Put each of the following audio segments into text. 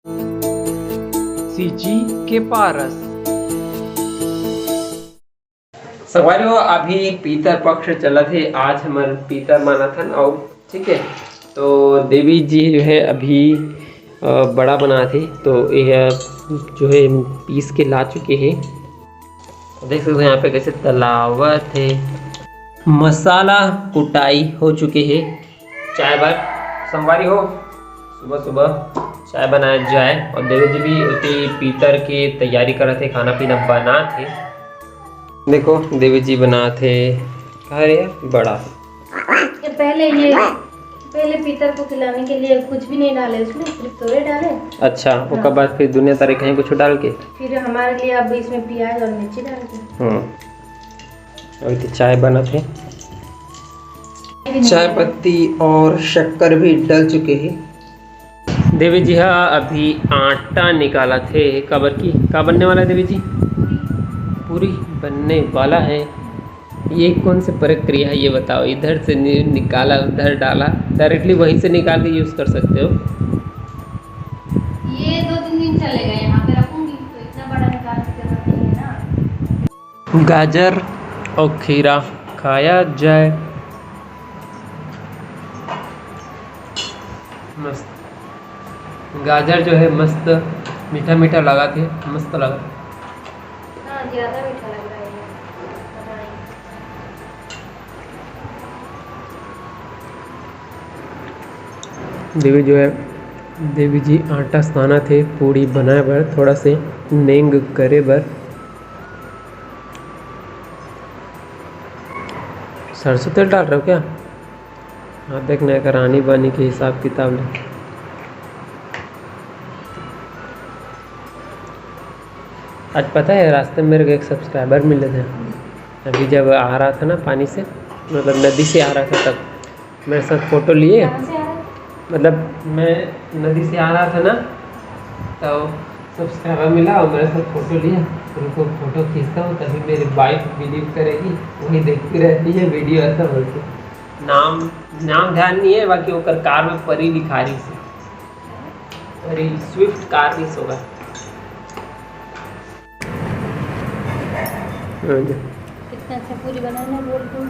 CG के पारस। संगवारी हो अभी पीतर पक्ष चला थे, आज हमारे पीतर माना था ना। और ठीक है, तो देवी जी जो है अभी बड़ा बना थे, तो यह जो है पीस के ला चुके हैं। देख सकते हो यहाँ पे कैसे तलावत है, मसाला कुटाई हो चुके हैं। चाय बार संगवारी हो सुबह सुबह चाय बनाया जाए, और देवी जी भी उसी पीतर की तैयारी कर रहे थे, खाना पीना बना थे। देखो देवी जी बना थे बड़ा। पहले पीतर को खिलाने के लिए कुछ भी नहीं डाले उसमें, सिर्फ तोड़े डाले। अच्छा, उसके बाद फिर दुनिया तारीख कहीं कुछ डाल के फिर हमारे लिए अब इसमें प्याज और मिर्ची डाल के। अभी तो चाय बना थे, चाय पत्ती और शक्कर भी डल चुके हैं। देवी जी हाँ अभी आटा निकाला थे, कबर की का बनने वाला है देवी जी? पूरी बनने वाला है। ये कौन सी प्रक्रिया है ये बताओ? इधर से निकाला उधर डाला, डायरेक्टली वहीं से निकाल के यूज़ कर सकते हो। ये 2-3 दिन चलेगा, यहाँ पे रखूंगी तो इतना बड़ा निकालने की जरूरत नहीं है ना। गाजर और खीरा खाया जाए, मस्त। गाजर जो है मस्त मीठा मीठा लगा थे, मस्त लगा। हाँ, ज़्यादा मीठा लग रहा है ये, पता नहीं। देवी जो है देवी जी आटा साना थे, पूड़ी बनाए बर थोड़ा से नेंग करे बर। सरसों तेल डाल रहे हो क्या? हाँ देखना है रानी बानी के हिसाब किताब ले। आज पता है रास्ते में मेरे को एक सब्सक्राइबर मिले थे, अभी जब आ रहा था ना पानी से, मतलब नदी से आ रहा था, तब मेरे साथ फ़ोटो लिए। मतलब मैं नदी से आ रहा था ना, तो सब्सक्राइबर मिला और मेरे साथ फ़ोटो लिया। उनको फ़ोटो खींचता हूँ तभी मेरी वाइफ बिलीव करेगी, वही देखती रहती है वीडियो ऐसा बोलती। नाम ध्यान नहीं है, बाकी वो कार में परी लिखा रही से, परी स्विफ्ट कार नहीं होगा। कितना अच्छा पूरी बनाना है, बोल दूँ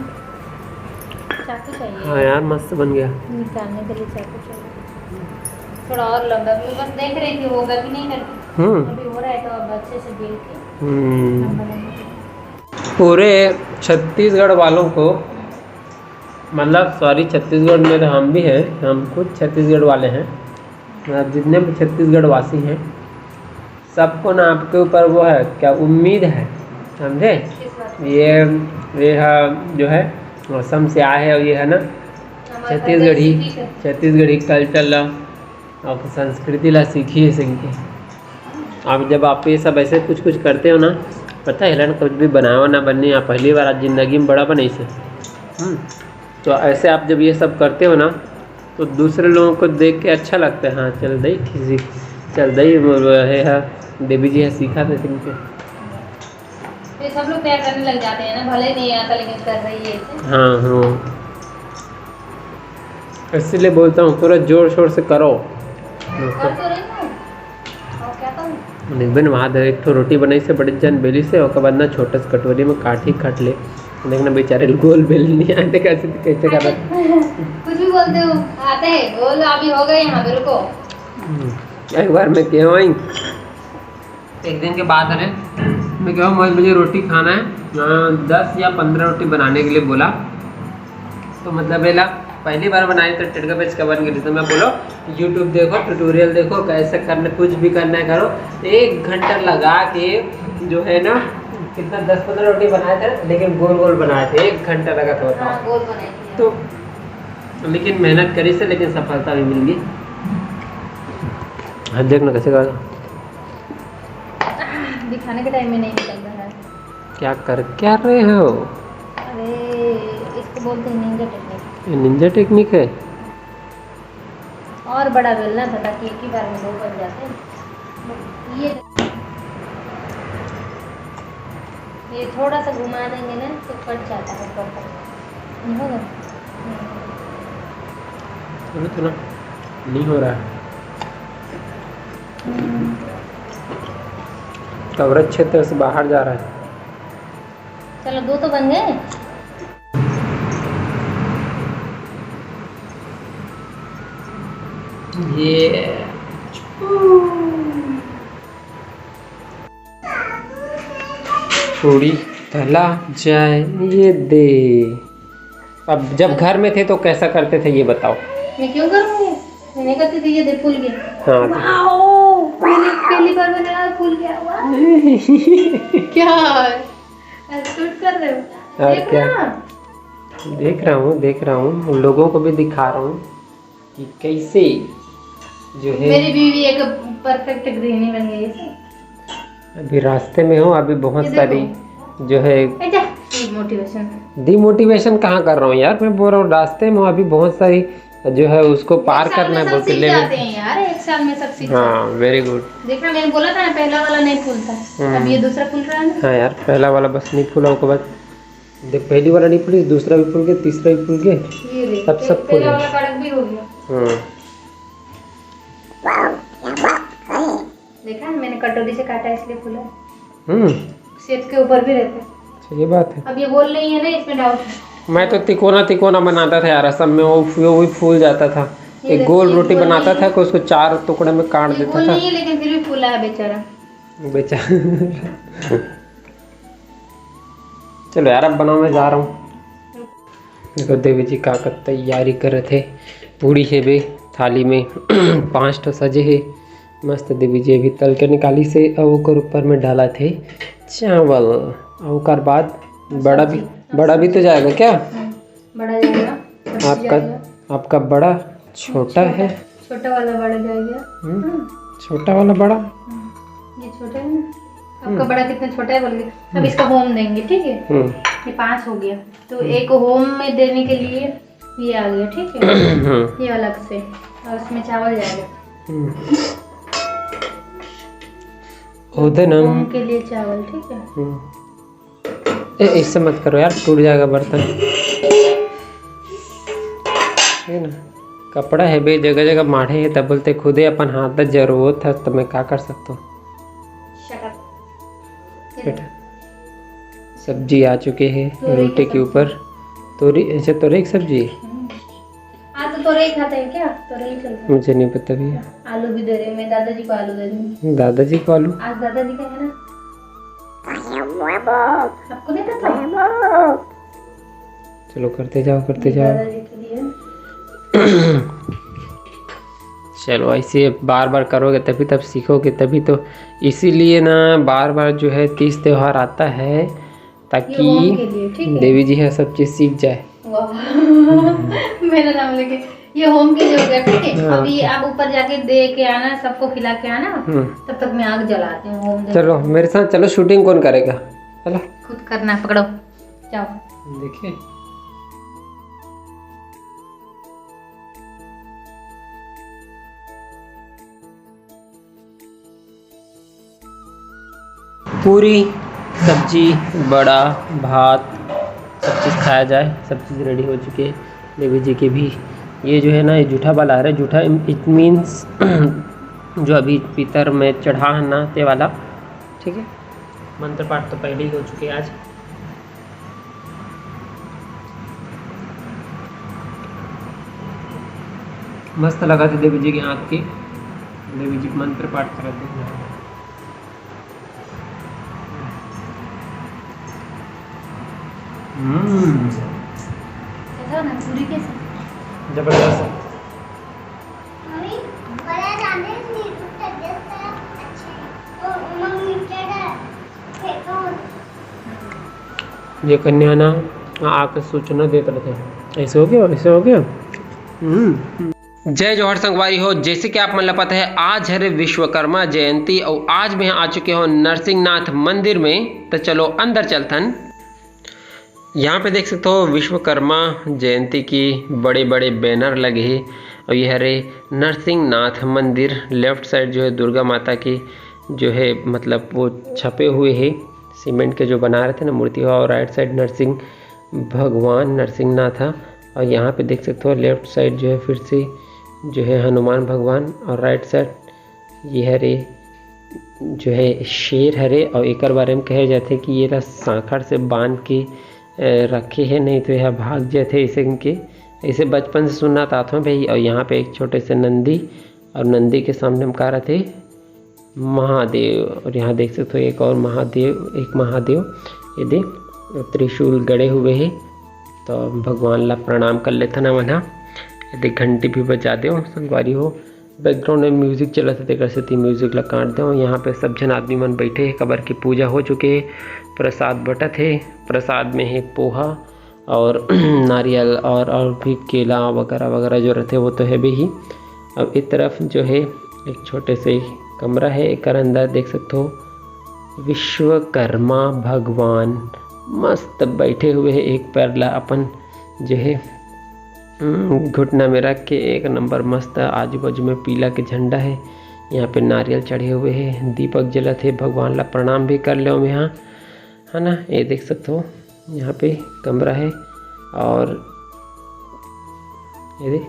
चाकू चाहिए। हाँ यार मस्त बन गया। निकालने के लिए चाकू चाहिए, थोड़ा और लंबा। मैं बस देख रही थी होगा कि नहीं करके, अभी हो रहा है तो अब अच्छे से बेल के पूरे छत्तीसगढ़ वालों को, मतलब सॉरी छत्तीसगढ़ में तो हम भी हैं, हम खुद छत्तीसगढ़ वाले हैं, मतलब जितने भी छत्तीसगढ़ वासी हैं सबको ना आपके ऊपर वो है क्या उम्मीद है, समझे? ये जो है मौसम से आए है, और ये है ना छत्तीसगढ़ी कल्चर ला और संस्कृति ला सीखी है सीखे। अब जब आप ये सब ऐसे कुछ करते हो ना, पता है ना, कुछ भी बनाओ ना बने, आप पहली बार आज ज़िंदगी में बड़ा बने से, तो ऐसे आप जब ये सब करते हो ना, तो दूसरे लोगों को देख के अच्छा लगता है। हाँ चल दई है देवी जी है सीखा थे तुमको। तो सब लोग तैयार करने लग जाते हैं ना, भले नहीं आता लेकिन कर रही है। हाँ इसलिए बोलता हूँ पूरा जोर शोर से करो। कर तो रही हूँ, और क्या करूँ? निबन वहाँ एक ठो रोटी बनाई से बड़े जन बेली से, और बाद ना छोटे से कटोरी में काट ले। देखना बेचारे गोल बेल नहीं आते, कैसे कर रहे कुछ भी बोलते हो, आते हैं गोल। अभी हो गए यहाँ पे, रुको। एक बार मैं क्या हुआ, एक दिन के बाद अरे मैं क्या हुआ, मुझे रोटी खाना है, 10 या 15 रोटी बनाने के लिए बोला। तो मतलब बेला पहली बार बनाई तो टिटका पेच का बन गई। तो मैं बोलो यूट्यूब देखो, ट्यूटोरियल देखो, कैसे करना, कुछ भी करना है करो। 1 घंटा लगा के जो है ना, कितना 10-15 रोटी बनाए थे, लेकिन गोल गोल बनाए थे, 1 घंटा लगा था बताओ। हाँ, गोल बनाए थे। तो लेकिन मेहनत करी से, लेकिन सफलता भी मिल गई। हाँ देखना कैसे करेगा, दिखाने के टाइम में नहीं निकल रहा है। क्या रहे हो? अरे इसको बोलते हैं निंजा टेक्निक। ये निंजा टेक्निक है। और बड़ा बेलना था ताकि एक ही बार में 2 बन जाते। ये थोड़ा सा घुमा देंगे ना तो कट जाता है प्रॉपर। नहीं होगा? नहीं हो रहा है। कवरेज क्षेत्र से बाहर जा रहा है। चलो 2 तो बन गए। ये पूरी तला जाए ये दे। अब जब घर में थे तो कैसा करते थे ये बताओ। मैं क्यों करूँगी, मैं नहीं करती थी। ये दे फूल गया। हाँ पहली बार मैंने यार फूल गया हुआ। क्या शूट कर रहे हो? और क्या, देख रहा हूँ लोगों को भी दिखा रहा हूँ कि कैसे जो है। मेरी बीवी एक परफेक्ट गृहिणी बन गई है। अभी रास्ते में हूँ, अभी बहुत सारी जो है डिमोटिवेशन कहाँ कर रहा हूँ यार, मैं बोल रहा हूँ रास्ते में हूँ, अभी बहुत सारी जो है उसको पार करना है बोलते ले यार। 1 साल में सब सीख जाते हैं। हाँ वेरी गुड। देखना मैंने बोला था ना पहला वाला नहीं फूलता, अब ये दूसरा फूल रहा है। हाँ यार पहला वाला बस नहीं फूला, उसके बाद देख पहली वाला नहीं फूली, दूसरा भी फूल गया, तीसरा भी फूल गया, सब फूल वाला कड़क भी हो गया। देखा मैंने कटोरी से काटा इसलिए फूला। सेब के ऊपर भी रहते। ये बात है। अब ये बोल रही है ना, इसमें डाउट है। मैं तो तिकोना बनाता था यार, सब में वो फूल जाता था। एक गोल रोटी बनाता था, उसको 4 टुकड़े में काट देता था। नहीं, लेकिन फिर भी फूला है बेचारा। चलो यार अब बनाओ, मैं जा रहा हूँ। देखो देवी जी का तैयारी कर रहे थे। पूड़ी है बे थाली में 5 तो सजे है मस्त। देवी जी अभी तल के निकाली से और ऊपर में डाला थे चावल। और बाद बड़ा भी तो जाएगा क्या? बड़ा जाएगा। आपका बड़ा छोटा है। छोटा वाला बड़ा जाएगा। छोटा वाला बड़ा, ये छोटा है ना। आपका बड़ा कितना छोटा है बोल के। अब इसका होम देंगे, ठीक है। ये 5 हो गया, तो एक होम में देने के लिए ये आ गया, ठीक है। ये अलग से, और उसमें चावल जाएगा। होम के लिए चावल, ठीक है। ऐसे मत करो यार, टूट जाएगा बर्तन, है ना। कपड़ा है बे, जगह जगह माढ़े है, तब बोलते खुदे अपन हाथ जरूरत है, तो मैं क्या कर सकता हूँ। बेटा सब्जी आ चुके हैं रोटी के ऊपर। तोरी, अच्छा तोरई की सब्जी है। आज तो तोरई खाते हैं क्या? तोरई चलता। मुझे नहीं पता भैया। आलू भी दे रहे, मैं दादाजी को आलू दे दूँगी। दादाजी को आलू? आज दादाजी का है ना। आपको नहीं पता? चलो करते जाओ। दादाजी के लिए। चलो ऐसे बार बार करोगे तभी तब सीखोगे, तभी तो इसीलिए ना बार बार जो है तीज त्योहार आता है, ताकि देवी जी है सब चीज़ सीख जाए। मेरा नाम लेके ये होम के लिए हो गया, ठीक है। अभी आप ऊपर जाके दे के आना, सबको खिला के आना, तब तक मैं आग जलाती हूँ होम। चलो मेरे साथ चलो, शूटिंग कौन करेगा? चलो खुद करना, पकड़ो जाओ। देखिए पूरी सब्जी बड़ा भात सब चीज़ खाया जाए। सब चीज़ रेडी हो चुकी है देवी जी की भी। ये जो है ना, ये जूठा वाला है। जूठा इट मीन्स जो अभी पीतर में चढ़ाना ते वाला, ठीक है। मंत्र पाठ तो पहले ही हो चुके आज। मस्त लगा था देवी जी की आँख की। देवी जी मंत्र पाठ कर रहे थे। कैसा ना पूरी कैसा? जबरदस्त। ये कन्या ना आके सूचना देते रहते, ऐसे हो गया, ऐसे हो गया। जय जौहर संगवारी हो। जैसे कि आप मन ला पता है, आज है विश्वकर्मा जयंती और आज मैं आ चुके हो नरसिंहनाथ मंदिर में। तो चलो अंदर चलतन। यहाँ पे देख सकते हो विश्वकर्मा जयंती की बड़े बड़े बैनर लगे हैं। और ये हरे नरसिंहनाथ मंदिर, लेफ्ट साइड जो है दुर्गा माता की जो है मतलब वो छपे हुए हैं सीमेंट के जो बना रहे थे ना मूर्ति, और राइट साइड नरसिंह भगवान नरसिंहनाथ है। और यहाँ पे देख सकते हो लेफ्ट साइड जो है फिर से जो है हनुमान भगवान, और राइट साइड ये हरे जो है शेर हरे और एक बारे में कहे जाते कि ये सांखड़ से बांध के रखे हैं, नहीं तो यह भाग जाते इसे इनके। इसे बचपन से सुनना था भाई। और यहाँ पे एक छोटे से नंदी, और नंदी के सामने हम कह रहे थे महादेव। और यहाँ देख सकते हो एक और महादेव, एक महादेव ये देख त्रिशूल गड़े हुए हैं। तो भगवान ला प्रणाम कर लेते ना मना। ये देख घंटी भी बजा दो संगवारी हो। बैकग्राउंड में म्यूजिक चला था, देख से म्यूजिक ला काट दो। यहाँ पे सब जन आदमी मन बैठे हैं, कबर की पूजा हो चुके, प्रसाद बटत है। प्रसाद में है पोहा और नारियल और भी केला वगैरह वगैरह जो रहते वो तो है भी ही। अब इस तरफ जो है एक छोटे से कमरा है, एक अंदर देख सकते हो विश्वकर्मा भगवान मस्त बैठे हुए हैं। एक पैर ला अपन जो है घुटना में रख के एक नंबर मस्त। आजू बाजू में पीला के झंडा है, यहाँ पे नारियल चढ़े हुए हैं, दीपक जलत है। भगवान ला प्रणाम भी कर लो यहाँ, है ना। ये देख सकते हो यहाँ पे कमरा है और ये देख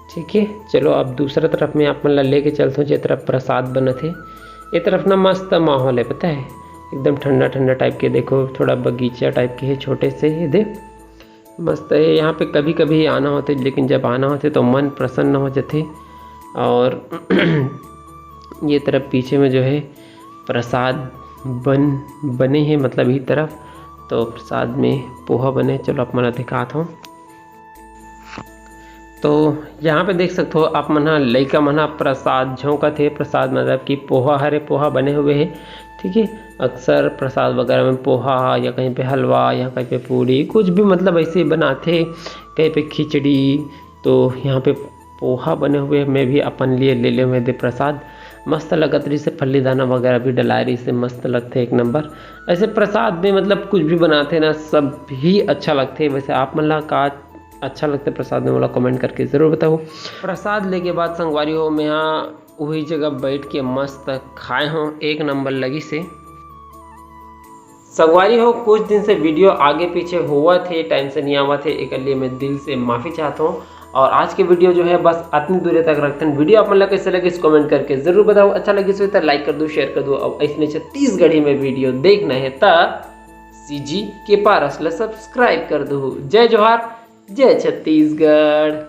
ठीक है। चलो अब दूसरा तरफ में आप मतलब लेके चलते हो, जिस तरफ प्रसाद बना थे ये तरफ ना मस्त माहौल है, पता है एकदम ठंडा ठंडा टाइप के। देखो थोड़ा बगीचा टाइप के है छोटे से, ये देख मस्त है। यहाँ पे कभी कभी आना होते, लेकिन जब आना होते तो मन प्रसन्न हो जाते। और ये तरफ पीछे में जो है प्रसाद बने हैं, मतलब ही तरफ तो प्रसाद में पोहा बने। चलो आप मना दिखाता हूँ। तो यहाँ पे देख सकते हो आप मना लइका मना प्रसाद झोंका थे। प्रसाद मतलब कि पोहा, हरे पोहा बने हुए हैं, ठीक है। अक्सर प्रसाद वगैरह में पोहा या कहीं पे हलवा या कहीं पे पूड़ी कुछ भी मतलब ऐसे बनाते, कहीं पे खिचड़ी। तो यहाँ पे पोहा बने हुए मैं भी अपन लिए ले ले हुए थे प्रसाद। मस्त लगत रही से फली दाना वगैरह भी डला रही से मस्त लगते एक नंबर। ऐसे प्रसाद में मतलब कुछ भी बनाते ना सब ही अच्छा लगते। वैसे आप मतलब का अच्छा लगता है प्रसाद में, वाला कमेंट करके ज़रूर बताओ। प्रसाद लेके बाद संगवारी हो मैं यहाँ वही जगह बैठ के मस्त खाए हों, एक नंबर लगी से। संगवारी हो कुछ दिन से वीडियो आगे पीछे हुआ थे, टाइम से नहीं आवा थे, एक लिए मैं दिल से माफ़ी चाहता हूँ। और आज की वीडियो जो है बस इतनी दूरी तक रखते हैं। वीडियो आप मतलब कैसे लगे इस कमेंट करके ज़रूर बताओ। अच्छा लगे तो लाइक कर दो, शेयर कर दो। अब इसने छत्तीसगढ़ी में वीडियो देखना है तो CG के पारस ला सब्सक्राइब कर दो। जय जोहार, जय छत्तीसगढ़।